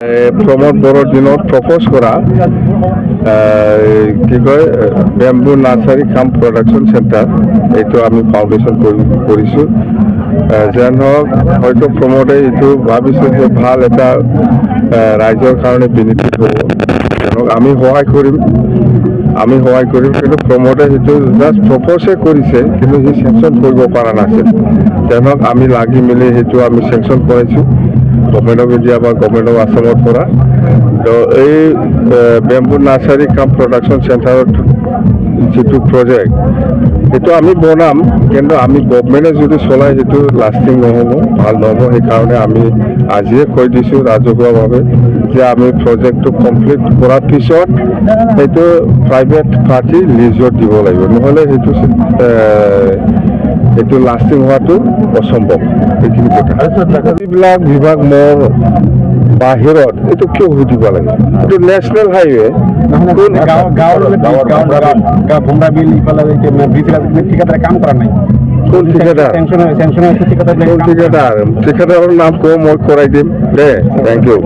প্ৰমোদ বড়োৰ দিনত প্ৰপ'জ কৰা কি কয় বেম্বু নাৰ্চাৰী কাম প্ৰডাকশ্যন চেণ্টাৰ এইটো আমি ফাউণ্ডেশ্যন কৰিছোঁ যেন হওক হয়তো প্ৰমোদে এইটো ভাবিছে যে ভাল এটা ৰাইজৰ কাৰণে বেনিফিট হ'ব যেনক আমি সহায় কৰিম কিন্তু প্ৰমোদে সেইটো জাষ্ট প্ৰপ'জে কৰিছে কিন্তু সি চেংচন কৰিব পৰা নাছিল যেনক আমি লাগি মেলি সেইটো আমি চেংচন কৰাইছোঁ গভৰ্ণমেণ্ট অফ ইণ্ডিয়া বা গভৰ্ণমেণ্ট অফ আসামৰ পৰা তো এই বেম্বু নাৰ্চাৰী কাম প্ৰডাকশ্যন চেণ্টাৰত যিটো প্ৰজেক্ট সেইটো আমি বনাম কিন্তু আমি গভৰ্ণমেণ্টে যদি চলাই সেইটো লাষ্টিং নহ'ব ভাল নহ'ব সেইকাৰণে আমি আজিয়ে কৈ দিছোঁ ৰাজহুৱাভাৱে যে আমি প্ৰজেক্টটো কমপ্লিট কৰাৰ পিছত সেইটো প্ৰাইভেট পাৰ্টি লিজত দিব লাগিব নহ'লে সেইটো লাষ্টিং হোৱাটো অসম্ভৱ এইখিনি কথা যিবিলাক বিভাগ মোৰ বাহিৰত এইটো কিয় সুধিব লাগে এইটো নেশ্যনেল হাইৱে কোন ঠিকাদাৰৰ নাম কওঁ মই কৰাই দিম দে থেংক ইউ